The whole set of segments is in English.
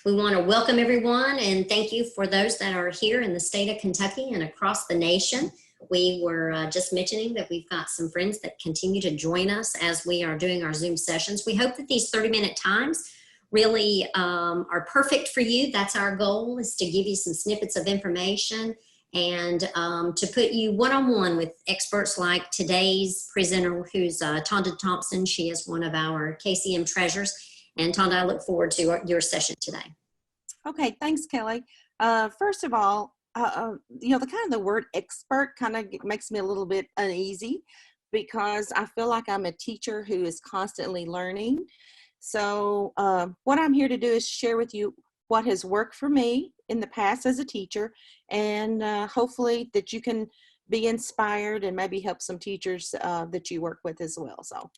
We want to welcome everyone and thank you for those that are here in the state of Kentucky and across the nation. We were just mentioning that we've got some friends that continue to join us as we are doing our Zoom sessions. We hope that these 30-minute times really are perfect for you. That's our goal, is to give you some snippets of information and to put you one-on-one with experts like today's presenter, who's Tonda Thompson. She is one of our KCM treasures. And Tonda, I look forward to your session today. Okay, thanks, Kelly. First of all, the word expert kind of makes me a little bit uneasy because I feel like I'm a teacher who is constantly learning. So what I'm here to do is share with you what has worked for me in the past as a teacher, and hopefully that you can be inspired and maybe help some teachers that you work with as well. So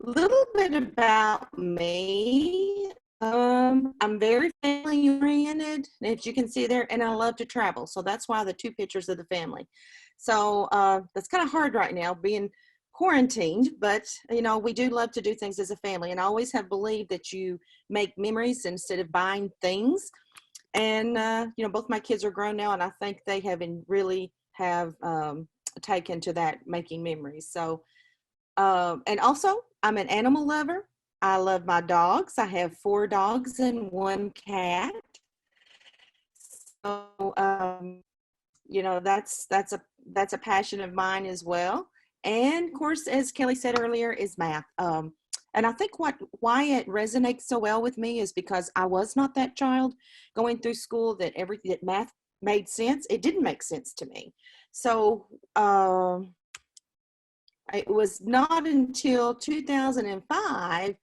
a little bit about me. I'm very family oriented, as you can see there, and I love to travel. So that's why the two pictures of the family. So that's kind of hard right now being quarantined, but we do love to do things as a family, and I always have believed that you make memories instead of buying things. And both my kids are grown now, and I think they really have taken to that, making memories. So and also I'm an animal lover. I love my dogs. I have 4 dogs and 1 cat. So that's a passion of mine as well. And of course, as Kelly said earlier, is math. And I think why it resonates so well with me is because I was not that child going through school that math made sense. It didn't make sense to me. So it was not until 2005,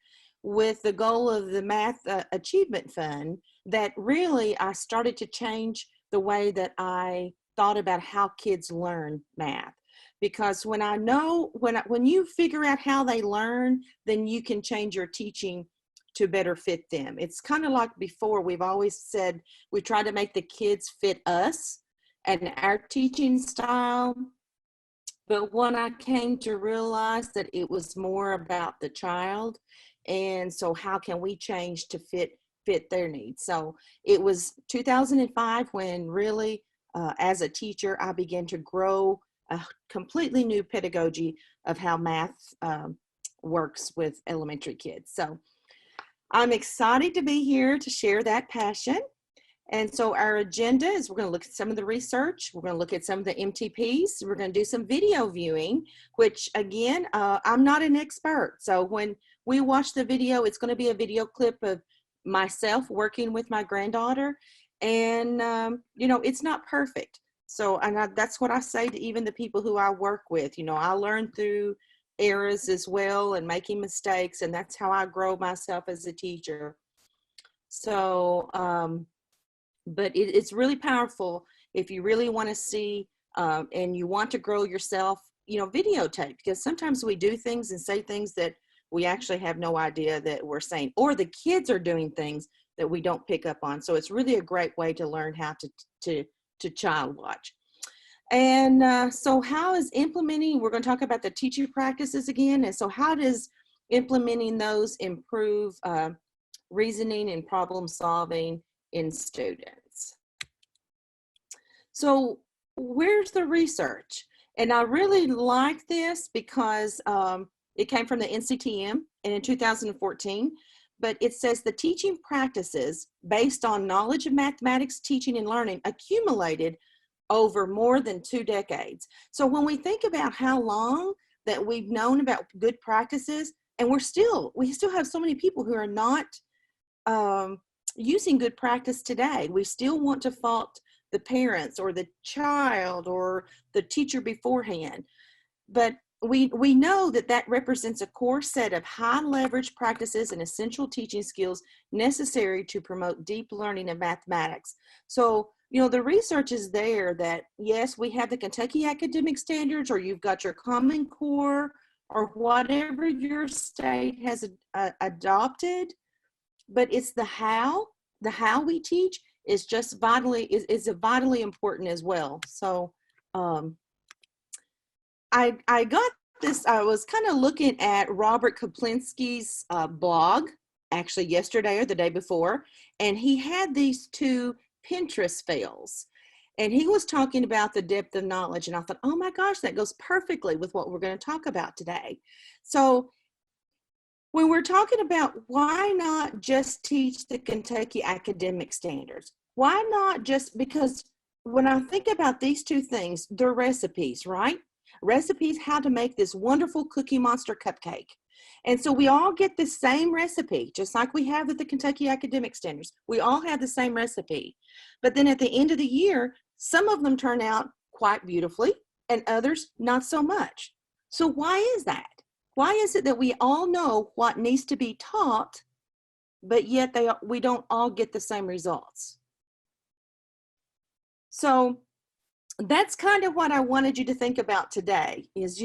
with the goal of the Math Achievement Fund, that really I started to change the way that I thought about how kids learn math. Because when you figure out how they learn, then you can change your teaching to better fit them. It's kind of like before, we've always said we try to make the kids fit us and our teaching style. But when I came to realize that it was more about the child, and so how can we change to fit their needs? So it was 2005 when really, as a teacher, I began to grow a completely new pedagogy of how math works with elementary kids. So I'm excited to be here to share that passion. And so our agenda is we're going to look at some of the research. We're going to look at some of the MTPs. We're going to do some video viewing, which again, I'm not an expert. So when we watch the video, it's going to be a video clip of myself working with my granddaughter. And, it's not perfect. So that's what I say to even the people who I work with. I learn through errors as well and making mistakes. And that's how I grow myself as a teacher. So, but it's really powerful if you really want to see and you want to grow yourself, videotape, because sometimes we do things and say things that we actually have no idea that we're saying, or the kids are doing things that we don't pick up on. So it's really a great way to learn how to child watch. And so how is implementing, we're going to talk about the teaching practices again. And so how does implementing those improve reasoning and problem solving in students? So where's the research? And I really like this because it came from the NCTM and in 2014, but it says the teaching practices based on knowledge of mathematics teaching and learning accumulated over more than 2 decades. So when we think about how long that we've known about good practices, and we still have so many people who are not using good practice today. We still want to fault the parents or the child or the teacher beforehand. But we know that represents a core set of high leverage practices and essential teaching skills necessary to promote deep learning of mathematics. So, the research is there that, yes, we have the Kentucky academic standards, or you've got your Common Core, or whatever your state has adopted, but it's the how we teach is just vitally important as well. So I got this, I was kind of looking at Robert Kaplinsky's blog actually yesterday or the day before, and he had these two Pinterest fails. And he was talking about the depth of knowledge. And I thought, oh my gosh, that goes perfectly with what we're going to talk about today. So when we're talking about why not just teach the Kentucky academic standards, why not just, because when I think about these two things, they're recipes, right? Recipes, how to make this wonderful Cookie Monster cupcake. And so we all get the same recipe, just like we have with the Kentucky academic standards. We all have the same recipe. But then at the end of the year, some of them turn out quite beautifully and others not so much. So why is that? Why is it that we all know what needs to be taught, but yet we don't all get the same results? So that's kind of what I wanted you to think about today is,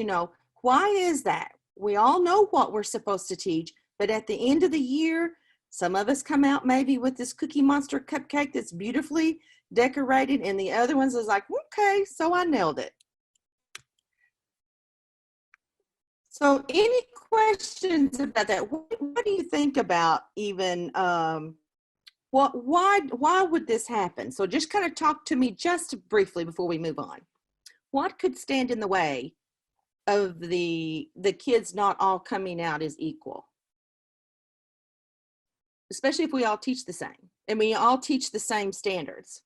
why is that? We all know what we're supposed to teach, but at the end of the year, some of us come out maybe with this Cookie Monster cupcake that's beautifully decorated, and the other ones is like, okay, so I nailed it. So any questions about that? What do you think about even, why would this happen? So just kind of talk to me just briefly before we move on. What could stand in the way of the kids not all coming out as equal? Especially if we all teach the same and we all teach the same standards.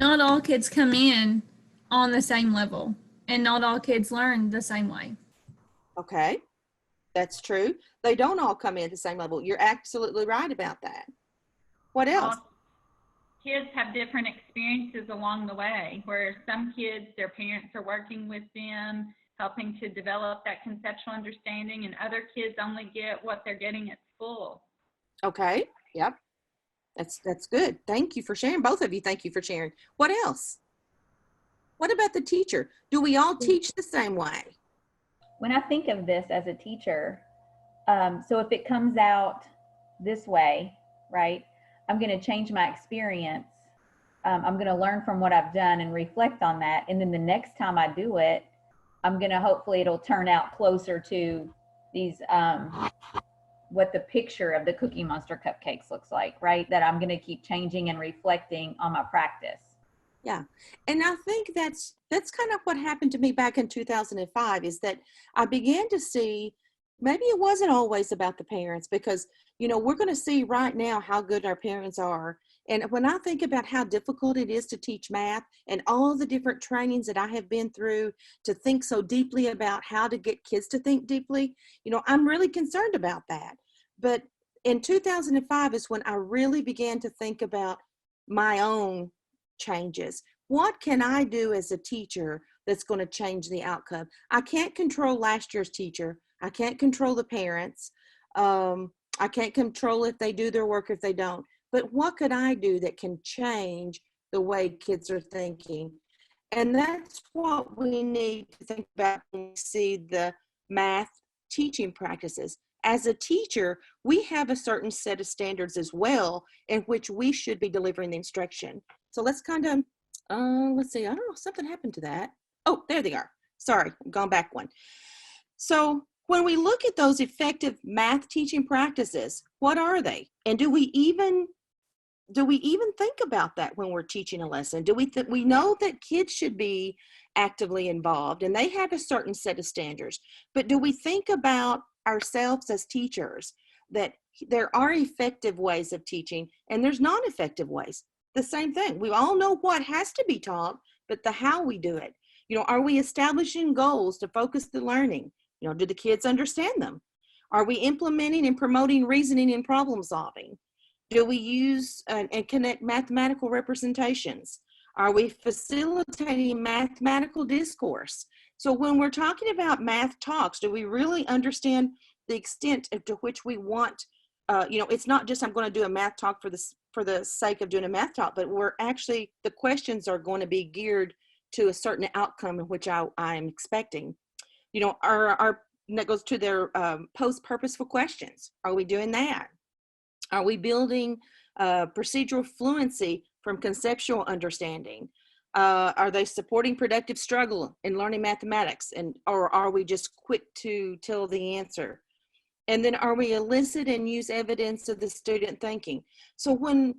Not all kids come in on the same level, and not all kids learn the same way. Okay, that's true. They don't all come in at the same level. You're absolutely right about that. What else? Kids have different experiences along the way, where some kids, their parents are working with them, helping to develop that conceptual understanding, and other kids only get what they're getting at school. Okay, yep. That's good. Thank you for sharing. Both of you, thank you for sharing. What else? What about the teacher? Do we all teach the same way? When I think of this as a teacher, so if it comes out this way, right, I'm going to change my experience. I'm going to learn from what I've done and reflect on that. And then the next time I do it, I'm going to, hopefully it'll turn out closer to these, what the picture of the Cookie Monster cupcakes looks like, right? That I'm going to keep changing and reflecting on my practice. Yeah. And I think that's kind of what happened to me back in 2005 is that I began to see maybe it wasn't always about the parents, because, we're going to see right now how good our parents are. And when I think about how difficult it is to teach math and all the different trainings that I have been through to think so deeply about how to get kids to think deeply, I'm really concerned about that. But in 2005 is when I really began to think about my own changes. What can I do as a teacher that's going to change the outcome? I can't control last year's teacher. I can't control the parents. I can't control if they do their work, if they don't. But what could I do that can change the way kids are thinking? And that's what we need to think about when we see the math teaching practices. As a teacher, we have a certain set of standards as well in which we should be delivering the instruction. So let's kind of, let's see, I don't know, something happened to that. Oh, there they are. Sorry, I'm going back one. So when we look at those effective math teaching practices, what are they? And do we even think about that when we're teaching a lesson? We know that kids should be actively involved and they have a certain set of standards, but do we think about ourselves as teachers that there are effective ways of teaching and there's non-effective ways? The same thing. We all know what has to be taught, but the how we do it. Are we establishing goals to focus the learning? Do the kids understand them? Are we implementing and promoting reasoning and problem solving? Do we use and connect mathematical representations? Are we facilitating mathematical discourse? So when we're talking about math talks, do we really understand the extent to which we want, it's not just I'm going to do a math talk for the sake of doing a math talk, but we're actually, the questions are going to be geared to a certain outcome in which I am expecting. And that goes to their post-purposeful questions. Are we doing that? Are we building procedural fluency from conceptual understanding? Are they supporting productive struggle in learning mathematics? Or are we just quick to tell the answer? And then are we elicit and use evidence of the student thinking? So when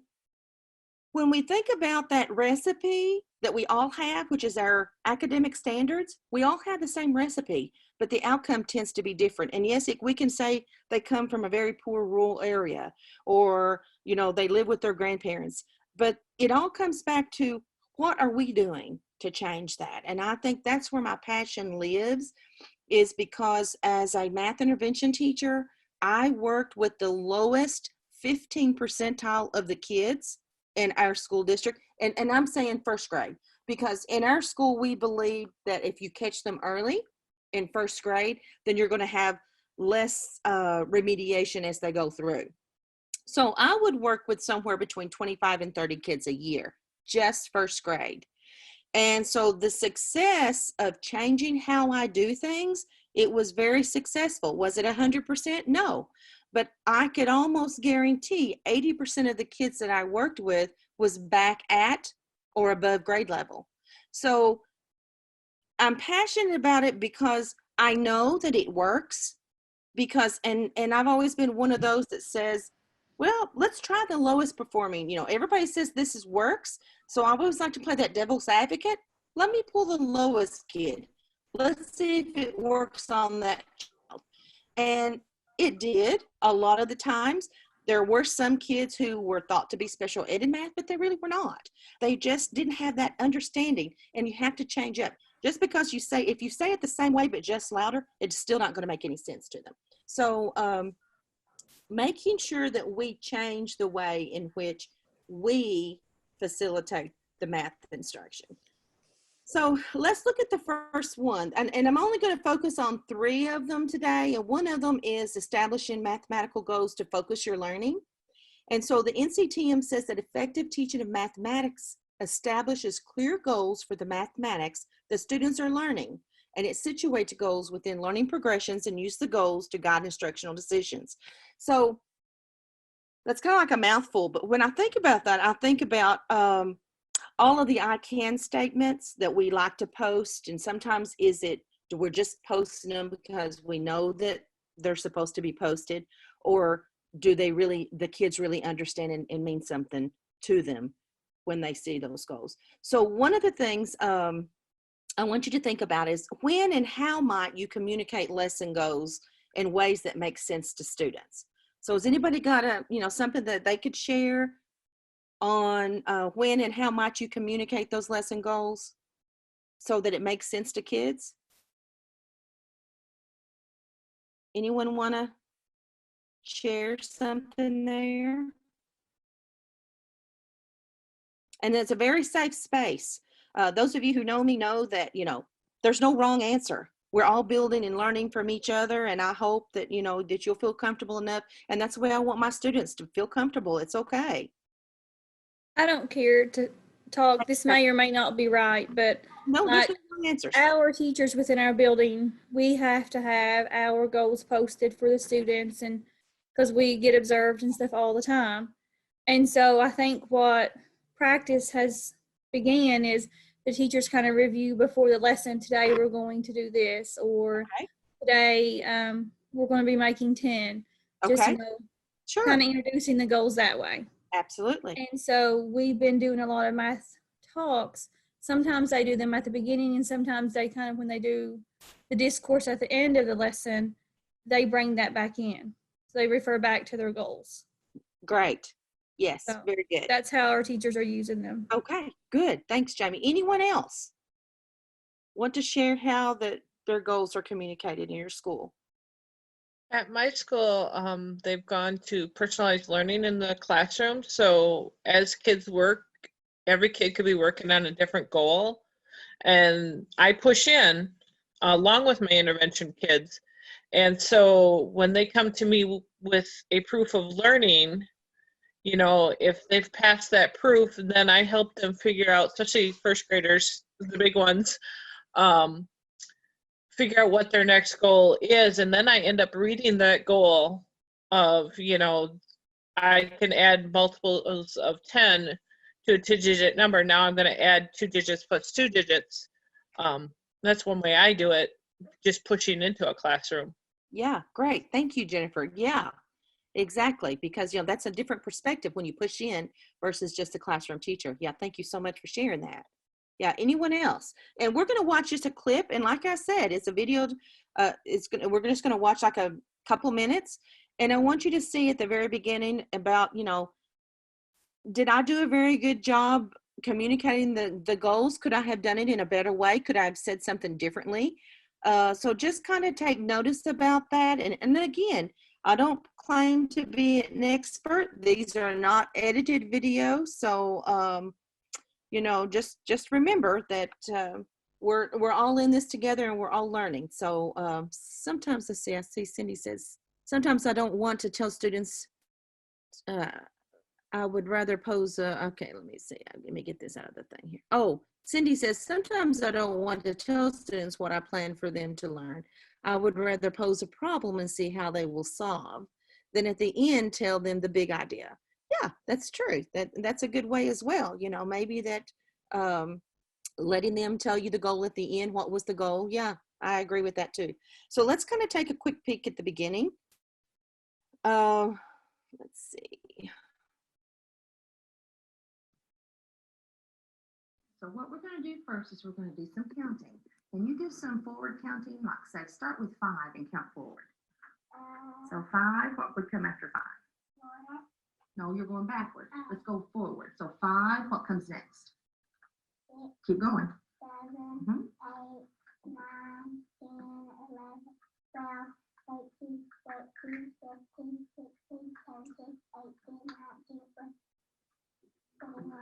we think about that recipe that we all have, which is our academic standards, we all have the same recipe, but the outcome tends to be different. And yes, we can say they come from a very poor rural area, or, you know, they live with their grandparents, but it all comes back to what are we doing to change that? And I think that's where my passion lives, is because as a math intervention teacher, I worked with the lowest 15 percentile of the kids in our school district. And I'm saying first grade, because in our school, we believe that if you catch them early in first grade, then you're going to have less remediation as they go through. So I would work with somewhere between 25 and 30 kids a year, just first grade. And so the success of changing how I do things, it was very successful. Was it 100%? No. But I could almost guarantee 80% of the kids that I worked with was back at or above grade level. So I'm passionate about it because I know that it works, because, and I've always been one of those that says, well, let's try the lowest performing. You know, everybody says this is works. So I always like to play that devil's advocate. Let me pull the lowest kid. Let's see if it works on that child. And it did a lot of the times. There were some kids who were thought to be special ed in math, but they really were not. They just didn't have that understanding, and you have to change up. Just because you say, if you say it the same way, but just louder, it's still not going to make any sense to them. So making sure that we change the way in which we facilitate the math instruction. So let's look at the first one. And I'm only going to focus on 3 of them today. And one of them is establishing mathematical goals to focus your learning. And so the NCTM says that effective teaching of mathematics establishes clear goals for the mathematics the students are learning. And it situates goals within learning progressions and use the goals to guide instructional decisions. So that's kind of like a mouthful, but when I think about that, I think about all of the I can statements that we like to post. And sometimes we're just posting them because we know that they're supposed to be posted, or do the kids really understand and mean something to them when they see those goals? So one of the things I want you to think about is, when and how might you communicate lesson goals in ways that make sense to students? So has anybody got something that they could share on when and how might you communicate those lesson goals so that it makes sense to kids? Anyone want to share something there? And it's a very safe space. Those of you who know me know that, there's no wrong answer. We're all building and learning from each other. And I hope that, that you'll feel comfortable enough. And that's the way I want my students to feel comfortable. It's okay. I don't care to talk. This may or may not be right, but no, there's no wrong answers. Our teachers within our building, we have to have our goals posted for the students, and because we get observed and stuff all the time. And so I think what practice has began is the teachers kind of review before the lesson. Today we're going to do this, or today we're going to be making 10. Just Sure. kind of introducing the goals that way. Absolutely. And so we've been doing a lot of math talks. Sometimes they do them at the beginning, and sometimes they kind of, when they do the discourse at the end of the lesson, they bring that back in. So they refer back to their goals. Great. Yes, so very good. That's how our teachers are using them. Okay, good. Thanks, Jamie. Anyone else want to share how their goals are communicated in your school? At my school, they've gone to personalized learning in the classroom. So as kids work, every kid could be working on a different goal. And I push in along with my intervention kids. And so when they come to me with a proof of learning, if they've passed that proof, then I help them figure out, especially first graders, the big ones, figure out what their next goal is. And then I end up reading that goal of, I can add multiples of 10 to a 2-digit number. Now I'm going to add 2 digits plus 2 digits. That's one way I do it, just pushing into a classroom. Yeah, great. Thank you, Jennifer. Yeah, exactly. Because, that's a different perspective when you push in versus just a classroom teacher. Yeah, thank you so much for sharing that. Yeah, anyone else? And we're going to watch just a clip. And like I said, it's a video. We're just going to watch like a couple minutes. And I want you to see at the very beginning about, did I do a very good job communicating the goals? Could I have done it in a better way? Could I have said something differently? So just kind of take notice about that. And then again, I don't claim to be an expert. These are not edited videos. So, just remember that we're all in this together and we're all learning. So sometimes, let's see, I see Cindy says, sometimes I don't want to tell students, I would rather pose okay, let me see. Let me get this out of the thing here. Oh, Cindy says, sometimes I don't want to tell students what I plan for them to learn. I would rather pose a problem and see how they will solve than at the end tell them the big idea. Yeah, that's true. That's a good way as well. Maybe that letting them tell you the goal at the end. What was the goal? Yeah, I agree with that too. So let's kind of take a quick peek at the beginning. Let's see. So what we're going to do first is we're going to do some counting. Can you do some forward counting? Like say, start with 5 and count forward. So 5, what would come after 5? No, you're going backward. Let's go forward. So 5, what comes next? Keep going. 7, 8, 9, 10, 11, 12, 13, 14, 15, 16, 17, 18, 19, 20.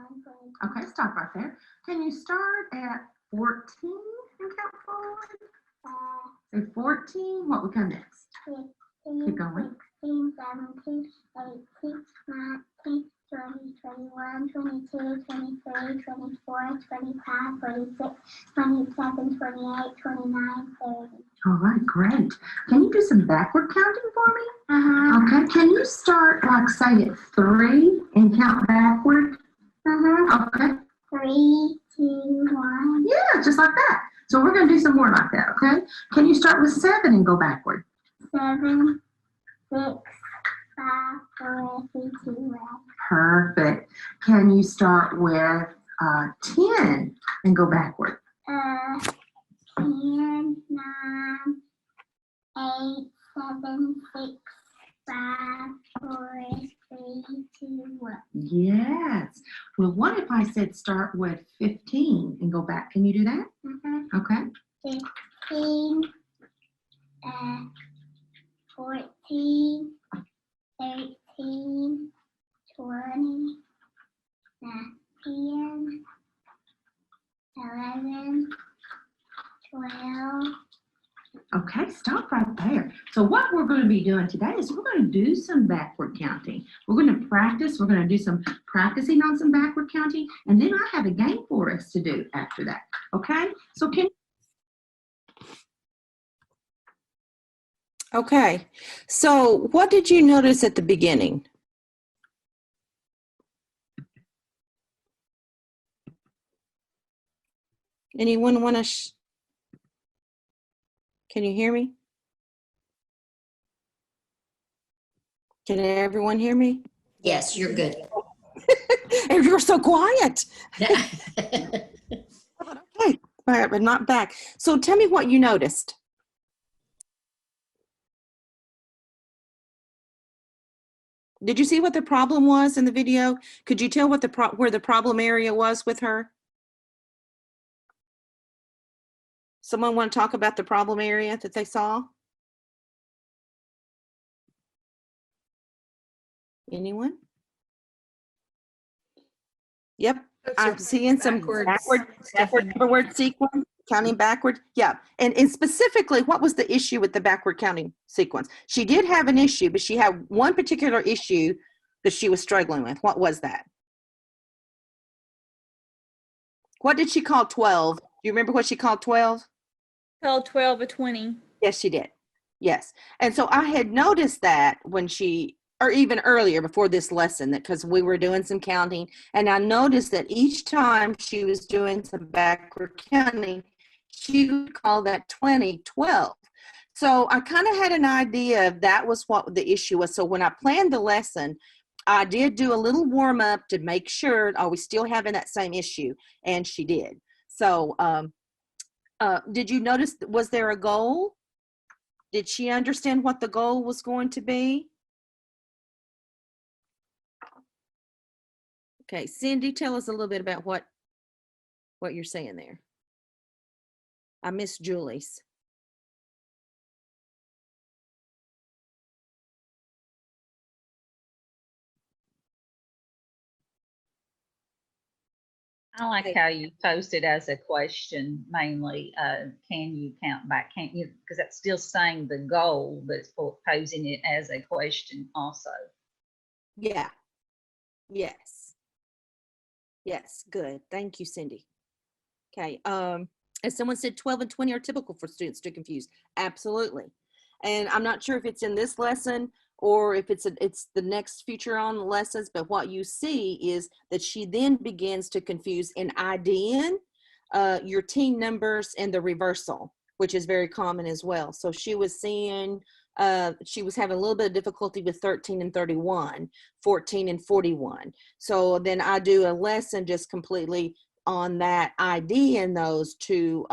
Okay, stop right there. Can you start at 14 and count forward? Say 14, what would come next? 15, keep going. 16, 17, 18, 19, 20, 21, 22, 23, 24, 25, 26, 27, 28, 29, 30. All right, great. Can you do some backward counting for me? Okay, can you start like say at 3 and count backward? Okay. 3, 2, 1. Yeah, just like that. So we're going to do some more like that, okay? Can you start with 7 and go backward? 7, 6, 5, 4, 3, 2, 1. Perfect. Can you start with 10 and go backward? 10, 9, 8, 7, 6, 5, 4, 3, 2, 1. Yes. Well, what if I said start with 15 and go back? Can you do that? Okay. 15, 14, 13, 20, 10, 11, 12. Okay, stop right there. So what we're going to be doing today is we're going to do some backward counting. We're going to practice. We're going to do some practicing on some backward counting. And then I have a game for us to do after that. Okay? So Okay, so what did you notice at the beginning? Anyone want to? Can you hear me? Can everyone hear me? Yes, you're good. And you're so quiet. Okay, all right, but not back. So tell me what you noticed. Did you see what the problem was in the video? Could you tell what where the problem area was with her? Someone want to talk about the problem area that they saw? Anyone? Yep, I'm seeing some backward sequence, counting backward. Yeah, and specifically, what was the issue with the backward counting sequence? She did have an issue, but she had one particular issue that she was struggling with. What was that? What did she call 12? Do you remember what she called 12? Called 12 a 20. Yes, she did. Yes. And so I had noticed that when or even earlier before this lesson, that because we were doing some counting, and I noticed that each time she was doing some backward counting, she would call that 20 12. So I kind of had an idea of that was what the issue was. So when I planned the lesson, I did do a little warm up to make sure, are we still having that same issue? And she did. So did you notice, was there a goal? Did she understand what the goal was going to be? Okay, Cindy, tell us a little bit about what you're saying there. I missed Julie's. I like Okay. how you post it as a question mainly. Can you count back? Can't you? Because that's still saying the goal, but it's posing it as a question also. Yeah. Yes. Yes. Good. Thank you, Cindy. Okay. As someone said, 12 and 20 are typical for students to confuse. Absolutely. And I'm not sure if it's in this lesson or if it's the next future on lessons, but what you see is that she then begins to confuse in IDN, your team numbers and the reversal, which is very common as well. So she was seeing, she was having a little bit of difficulty with 13 and 31, 14 and 41. So then I do a lesson just completely on that ID in those to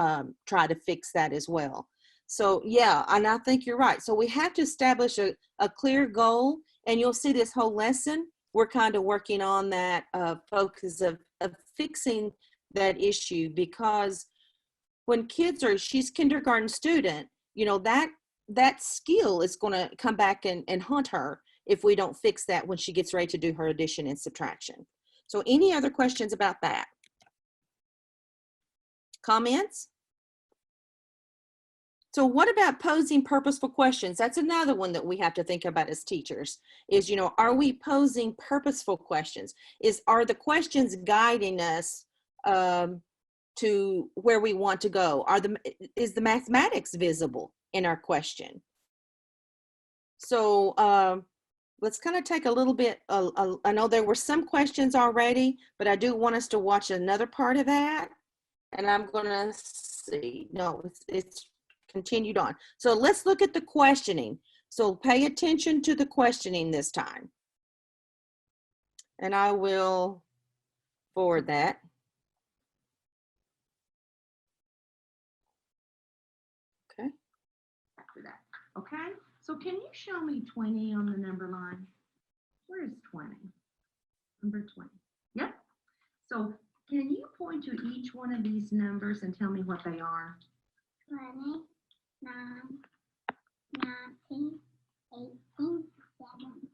try to fix that as well. So yeah, and I think you're right. So we have to establish a clear goal, and you'll see this whole lesson, we're kind of working on that focus of fixing that issue, because when kids are, she's kindergarten student, you know, that skill is going to come back and haunt her if we don't fix that when she gets ready to do her addition and subtraction. So any other questions about that? Comments? So what about posing purposeful questions? That's another one that we have to think about as teachers is, you know, are we posing purposeful questions? Are the questions guiding us to where we want to go? Is the mathematics visible in our question? So let's kind of take a little bit, I know there were some questions already, but I do want us to watch another part of that. And I'm gonna see, no, it's continued on. So let's look at the questioning. So pay attention to the questioning this time. And I will forward that. Okay. After that. Okay, so can you show me 20 on the number line? Where is 20? Number 20. Yep. So can you point to each one of these numbers and tell me what they are? 20, 9, 19, 18,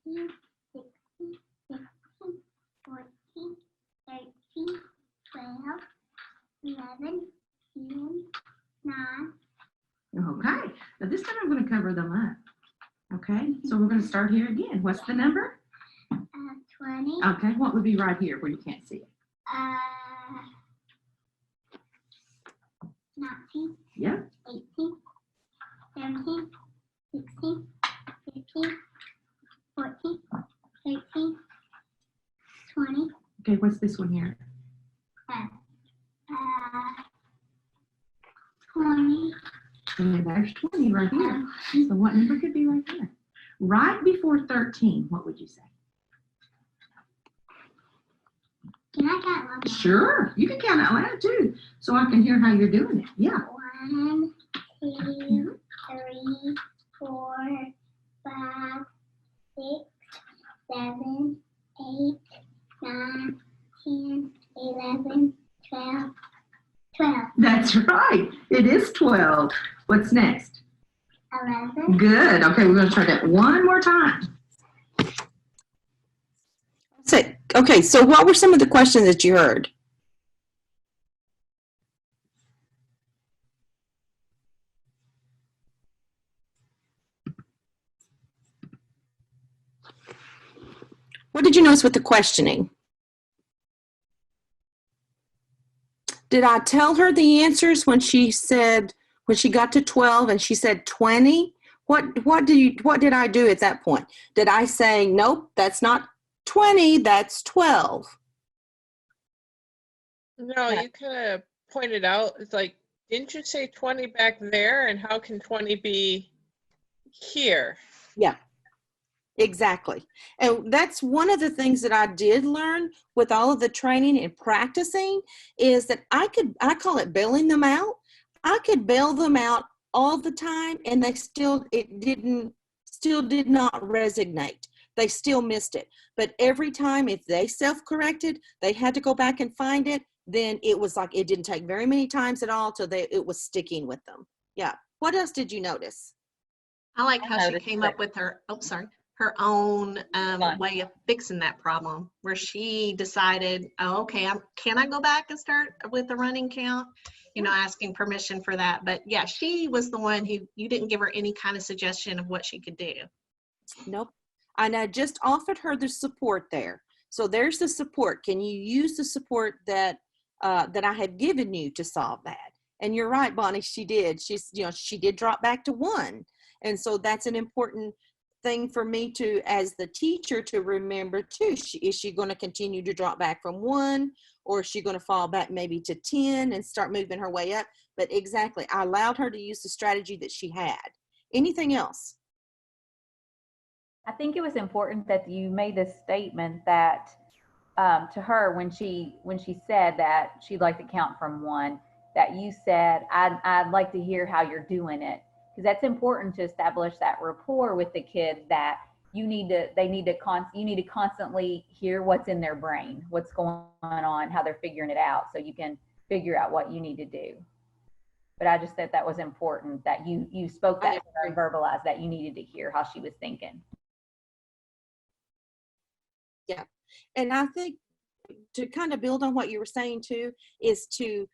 17, 16, 15, 14, 13, 12, 11, 10, 9. Okay, now this time I'm going to cover them up. Okay, so we're going to start here again. What's the number? 20. Okay, what would be right here where you can't see it? 19, Yep. 18, 17, 16, 15, 14, 13, 20. Okay, what's this one here? 20. And there's 20 right here. So what number could be right there? Right before 13, what would you say? Can I count one? Sure, you can count out loud too, so I can hear how you're doing it. Yeah. 1, 2, 3, 4, 5, 6, 7, 8, 9, 10, 11, 12, 12. That's right. It is 12. What's next? 11. Good. Okay, we're going to try that one more time. Okay, so what were some of the questions that you heard? What did you notice with the questioning? Did I tell her the answers when she got to 12 and she said 20? What did I do at that point? Did I say, nope, that's not 20, that's 12? No, you kind of pointed out, it's like, didn't you say 20 back there? And how can 20 be Here. Yeah, exactly. And that's one of the things that I did learn with all of the training and practicing is that I call it bailing them out. I could bail them out all the time and they still did not resonate. They still missed it. But every time if they self-corrected, they had to go back and find it, then it was like it didn't take very many times at all till it was sticking with them. Yeah. What else did you notice? I like how she noticed came that. up with her, her own Fun. way of fixing that problem, where she decided, oh, okay, can I go back and start with the running count? You know, asking permission for that. But yeah, she was the one who, you didn't give her any kind of suggestion of what she could do. Nope. And I just offered her the support there. So there's the support. Can you use the support that I have given you to solve that? And you're right, Bonnie, she did. She did drop back to 1. And so that's an important thing for me to, as the teacher, to remember too. Is she going to continue to drop back from 1, or is she going to fall back maybe to 10 and start moving her way up? But exactly, I allowed her to use the strategy that she had. Anything else? I think it was important that you made this statement that to her when she said that she'd like to count from 1, that you said, I'd like to hear how you're doing it. Because that's important to establish that rapport with the kids, that you need to constantly hear what's in their brain, what's going on, how they're figuring it out, so you can figure out what you need to do. But I just thought that was important that you spoke that to her and verbalized that you needed to hear how she was thinking. Yeah. And I think to kind of build on what you were saying too, is to,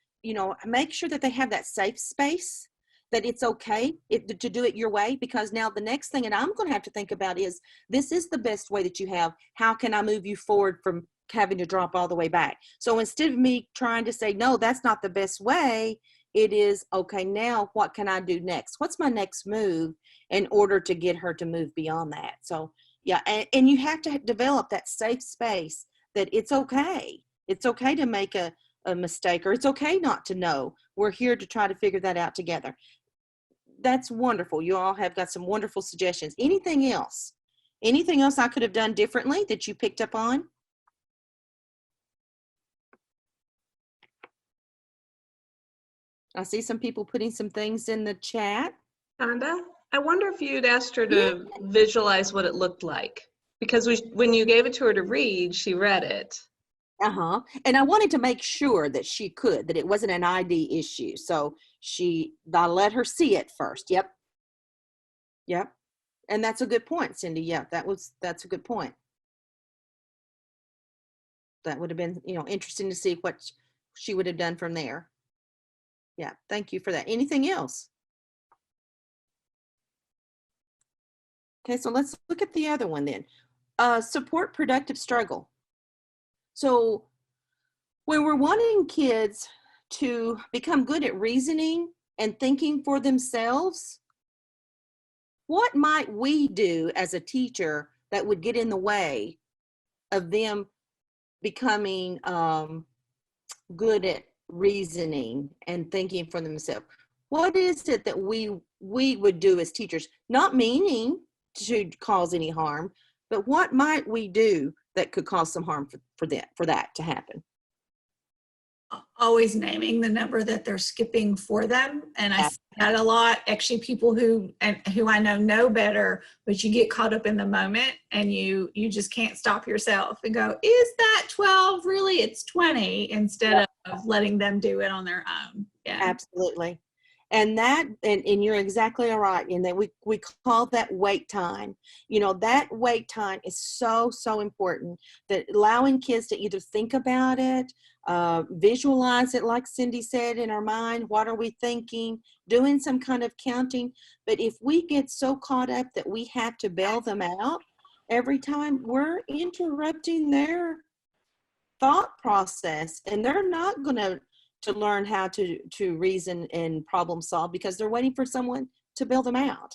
make sure that they have that safe space, that it's okay to do it your way, because now the next thing that I'm going to have to think about is, this is the best way that you have. How can I move you forward from having to drop all the way back? So instead of me trying to say, no, that's not the best way, it is, okay, now what can I do next? What's my next move in order to get her to move beyond that? So yeah, and you have to develop that safe space that it's okay. It's okay to make a mistake, or it's okay not to know. We're here to try to figure that out together. That's wonderful. You all have got some wonderful suggestions. Anything else? Anything else I could have done differently that you picked up on? I see some people putting some things in the chat. Tonda, I wonder if you'd asked her to visualize what it looked like, because when you gave it to her to read, she read it. And I wanted to make sure that she could, that it wasn't an ID issue. So I let her see it first. Yep. And that's a good point, Cindy. Yeah, that's a good point. That would have been, interesting to see what she would have done from there. Yeah, thank you for that. Anything else? Okay, so let's look at the other one then. Support productive struggle. So when we're wanting kids to become good at reasoning and thinking for themselves, what might we do as a teacher that would get in the way of them becoming good at reasoning and thinking for themselves? What is it that we would do as teachers, not meaning to cause any harm, but what might we do that could cause some harm for that to happen? Always naming the number that they're skipping for them. And I see that a lot. Actually, people who I know better, but you get caught up in the moment and you just can't stop yourself and go, is that 12? Really? It's 20, instead of letting them do it on their own. Yeah. Absolutely. And you're exactly right. And that we call that wait time. That wait time is so, so important, that allowing kids to either think about it, visualize it, like Cindy said, in our mind. What are we thinking? Doing some kind of counting. But if we get so caught up that we have to bail them out every time, we're interrupting their thought process, and they're not going to learn how to reason and problem solve, because they're waiting for someone to bail them out.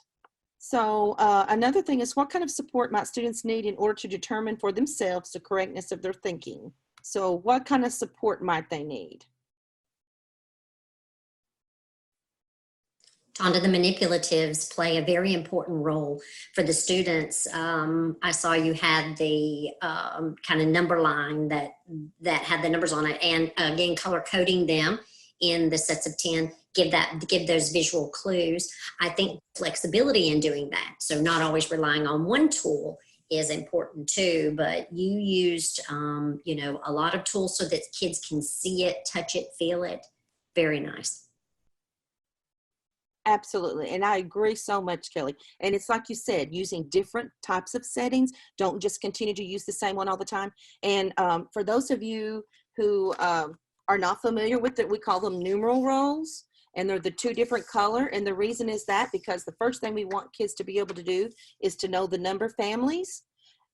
So another thing is, what kind of support might students need in order to determine for themselves the correctness of their thinking? So what kind of support might they need? Tonda, the manipulatives play a very important role for the students. I saw you had the kind of number line that had the numbers on it, and again, color coding them in the sets of 10, give those visual clues. I think flexibility in doing that, so not always relying on one tool, is important too. But you used, you know, a lot of tools so that kids can see it, touch it, feel it. Very nice. Absolutely. And I agree so much, Kelly. And it's like you said, using different types of settings. Don't just continue to use the same one all the time. And for those of you who are not familiar with it, we call them numeral rows. And they're the 2 different color. And the reason is that because the first thing we want kids to be able to do is to know the number families.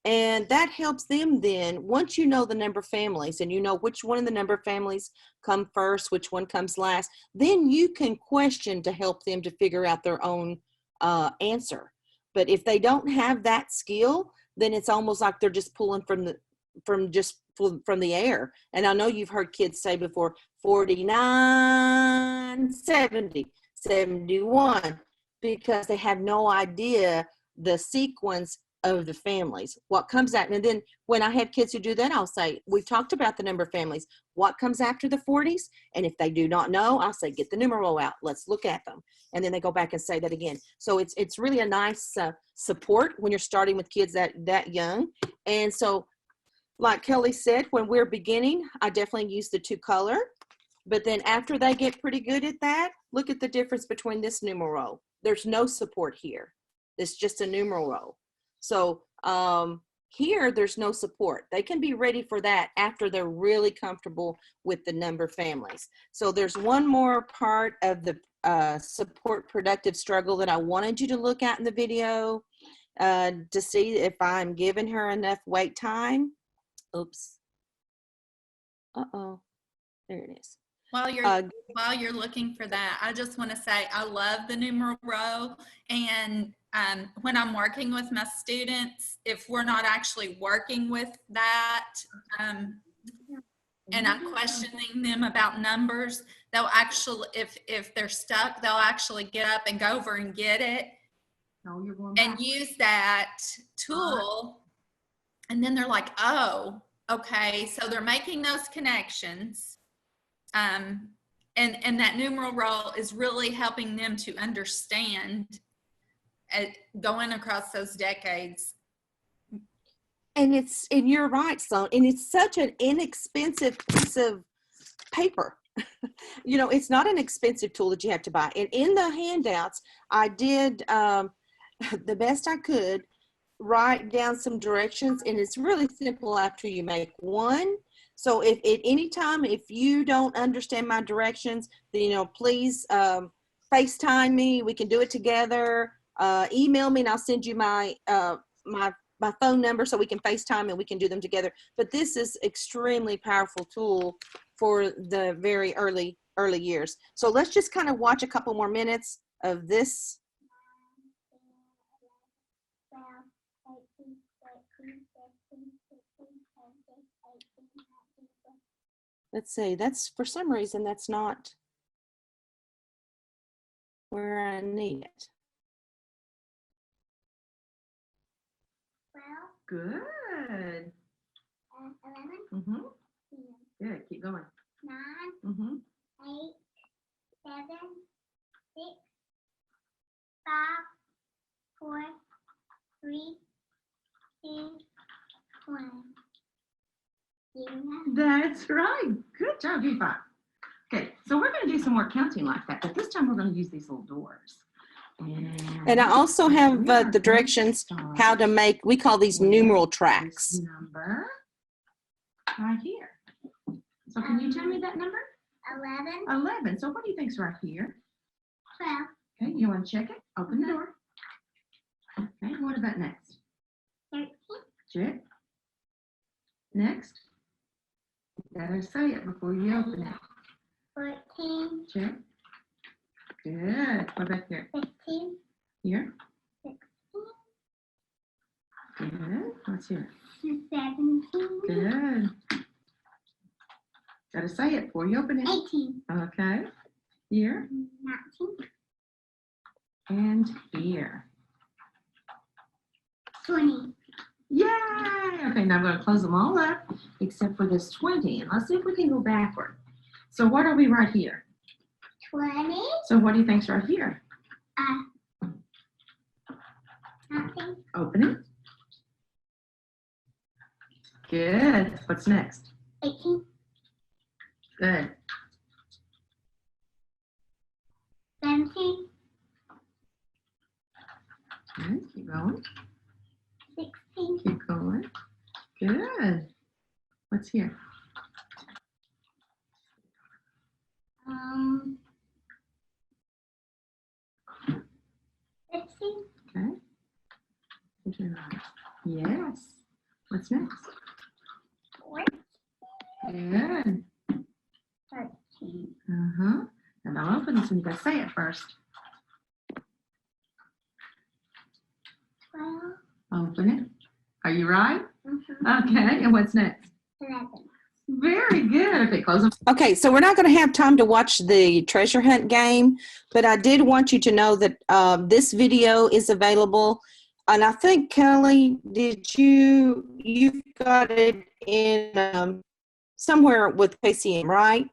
And that helps them then, once you know the number families and you know which one of the number families come first, which one comes last, then you can question to help them to figure out their own answer. But if they don't have that skill, then it's almost like they're just pulling from the air. And I know you've heard kids say before, 49, 70, 71, because they have no idea the sequence of the families, what comes out. And then when I have kids who do that, I'll say, we've talked about the number of families, what comes after the 40s? And if they do not know, I'll say, get the numeral out, let's look at them. And then they go back and say that again. So it's really a nice support when you're starting with kids that young. And so like Kelly said, when we're beginning, I definitely use the 2 color, but then after they get pretty good at that, look at the difference between this numeral row. There's no support here. It's just a numeral row. So here, there's no support. They can be ready for that after they're really comfortable with the number families. So there's one more part of the support productive struggle that I wanted you to look at in the video to see if I'm giving her enough wait time. Oops. Uh-oh. There it is. While you're looking for that, I just want to say I love the numeral row. And when I'm working with my students, if we're not actually working with that, and I'm questioning them about numbers, they'll actually, if they're stuck, they'll actually get up and go over and get it and use that tool. And then they're like, oh, okay. So they're making those connections. And that numeral row is really helping them to understand going across those decades. And you're right, Sloan. And it's such an inexpensive piece of paper. You know, it's not an expensive tool that you have to buy. And in the handouts, I did the best I could write down some directions, and it's really simple after you make one. So if at any time, if you don't understand my directions, then, you know, please FaceTime me. We can do it together. Email me and I'll send you my my phone number so we can FaceTime and we can do them together. But this is extremely powerful tool for the very early years. So let's just kind of watch a couple more minutes of this. Let's see, that's for some reason, that's not where I need it. Good. 11. Mm-hmm. Good. Keep going. 9. Mm-hmm. 8. 7. 6. 5. 4. 3. 2. 1. That's right. Good job, you 5. Okay, so we're going to do some more counting like that, but this time we're going to use these little doors. And I also have the directions how to make, we call these numeral tracks. Number right here. So can you tell me that number? 11. 11. So what do you think's right here? 12. Okay, you want to check it? Open the door. Okay, what about next? 13. Check. Next. You gotta say it before you open it. 14. Check. Good. What about here? 15. Here. 16. Good. What's here? 17. Good. Gotta say it before you open it. 18. Okay. Here. 19. And here. 20. Yay! Okay, now I'm going to close them all up except for this 20. And let's see if we can go backward. So what are we right here? 20. So what do you think's right here? Nothing. Open it. Good. What's next? 18. Good. 17. Good. Keep going. 16. Keep going. Good. What's here? 16. Okay. Put your eyes. Yes. What's next? 14. Good. 13. Uh-huh. And I'll open this one. You gotta say it first. 12. Open it. Are you right? Mhm. Okay. And what's next? 11. Very good. Okay, close them. Okay, so we're not going to have time to watch the treasure hunt game, but I did want you to know that this video is available. And I think, Kelly, you got it in somewhere with KCM, right?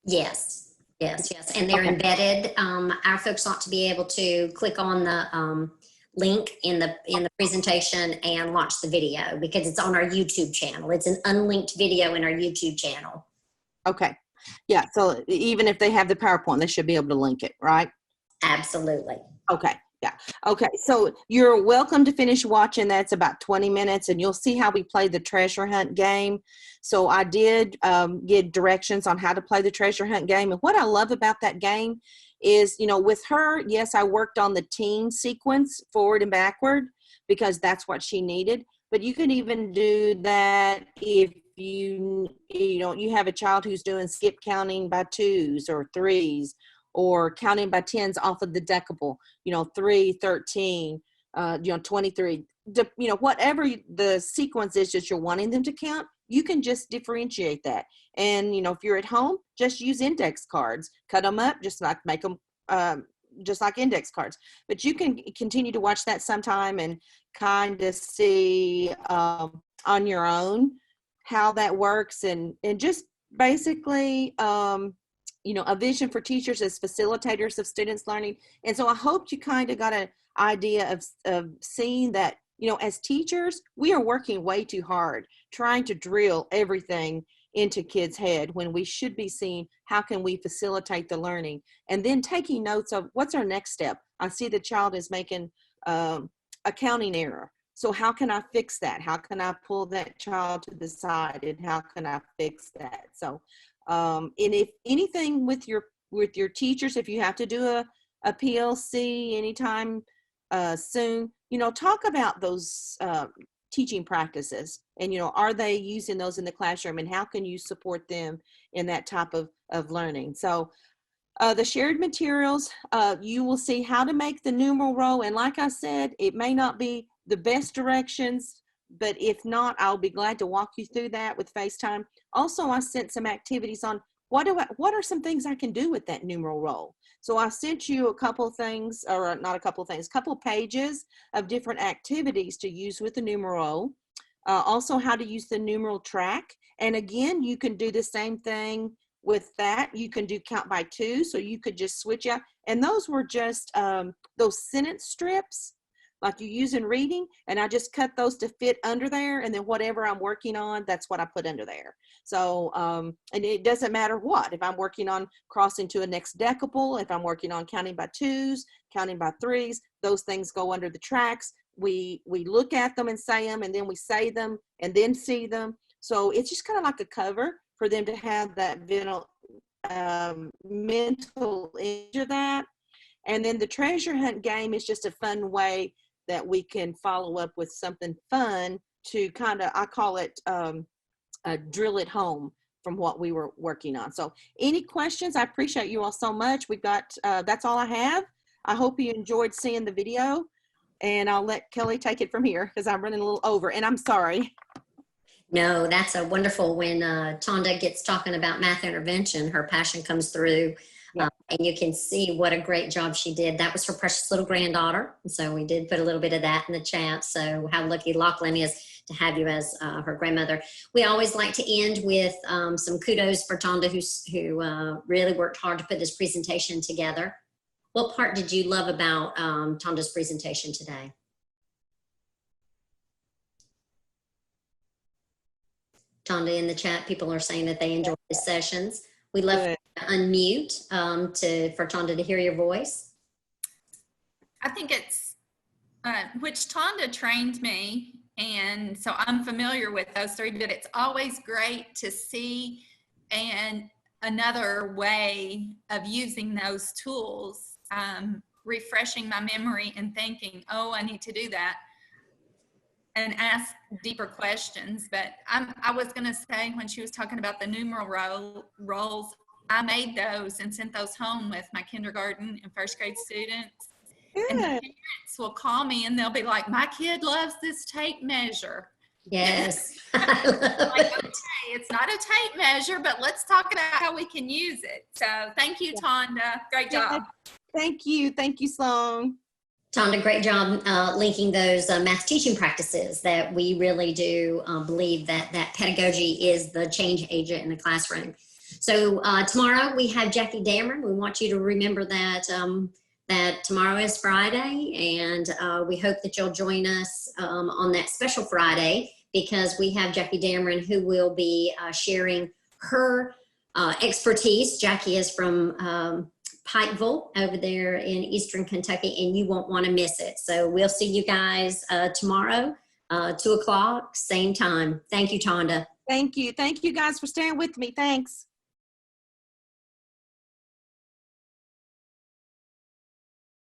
Yes, yes, yes. And they're Okay. embedded. Our folks ought to be able to click on the link in the presentation and watch the video because it's on our YouTube channel. It's an unlinked video in our YouTube channel. Okay. Yeah, so even if they have the PowerPoint, they should be able to link it, right? Absolutely. Okay. Yeah. Okay. So you're welcome to finish watching. That's about 20 minutes and you'll see how we play the treasure hunt game. So I did give directions on how to play the treasure hunt game. And what I love about that game is, you know, with her, yes, I worked on the team sequence forward and backward because that's what she needed. But you can even do that if you have a child who's doing skip counting by 2s or 3s or counting by 10s off of the decable, 3, 13, 23, whatever the sequence is that you're wanting them to count, you can just differentiate that. And, if you're at home, just use index cards, cut them up, just like make them just like index cards. But you can continue to watch that sometime and kind of see on your own how that works and just basically, a vision for teachers as facilitators of students learning. And so I hope you kind of got an idea of seeing that, as teachers, we are working way too hard trying to drill everything into kids' head when we should be seeing how can we facilitate the learning and then taking notes of what's our next step. I see the child is making a counting error. So how can I fix that? How can I pull that child to the side and how can I fix that? So, and if anything with your teachers, if you have to do a PLC anytime soon, talk about those teaching practices and, are they using those in the classroom and how can you support them in that type of learning? So the shared materials, you will see how to make the numeral row. And like I said, it may not be the best directions, but if not, I'll be glad to walk you through that with FaceTime. Also, I sent some activities on what are some things I can do with that numeral row. So I sent you a couple things, or not a couple things, couple pages of different activities to use with the numeral row. Also how to use the numeral track. And again, you can do the same thing with that. You can do count by 2, so you could just switch out. And those were just those sentence strips like you use in reading, and I just cut those to fit under there, and then whatever I'm working on, that's what I put under there. So, and it doesn't matter what, if I'm working on crossing to a next decable, if I'm working on counting by 2s, counting by 3s, those things go under the tracks. We look at them and say them, and then we say them and then see them. So it's just kind of like a cover for them to have that mental image of that. And then the treasure hunt game is just a fun way that we can follow up with something fun to kind of, I call it drill it home from what we were working on. So any questions? I appreciate you all so much. We've got, that's all I have. I hope you enjoyed seeing the video, and I'll let Kelly take it from here because I'm running a little over and I'm sorry. No, that's a wonderful when Tonda gets talking about math intervention, her passion comes through. And you can see what a great job she did. That was her precious little granddaughter. And so we did put a little bit of that in the chat. So how lucky Lachlan is to have you as her grandmother. We always like to end with some kudos for Tonda, who really worked hard to put this presentation together. What part did you love about Tonda's presentation today? Tonda, in the chat, people are saying that they enjoyed the sessions. We love to unmute for Tonda to hear your voice. I think it's, which Tonda trained me, and so I'm familiar with those three, but it's always great to see another way of using those tools, refreshing my memory and thinking, oh, I need to do that, and ask deeper questions. But I was going to say, when she was talking about the numeral roles, I made those and sent those home with my kindergarten and first grade students. Good. And the parents will call me and they'll be like, my kid loves this tape measure. Yes. Like, okay, it's not a tape measure, but let's talk about how we can use it. So thank you, Tonda. Great job. Thank you. Thank you, Sloan. Tonda, great job linking those math teaching practices that we really do believe that pedagogy is the change agent in the classroom. So tomorrow we have Jackie Dameron. We want you to remember that that tomorrow is Friday, and we hope that you'll join us on that special Friday, because we have Jackie Dameron who will be sharing her expertise. Jackie is from Pikeville over there in Eastern Kentucky, and you won't want to miss it. So we'll see you guys tomorrow, 2 o'clock, same time. Thank you, Tonda. Thank you. Thank you guys for staying with me. Thanks.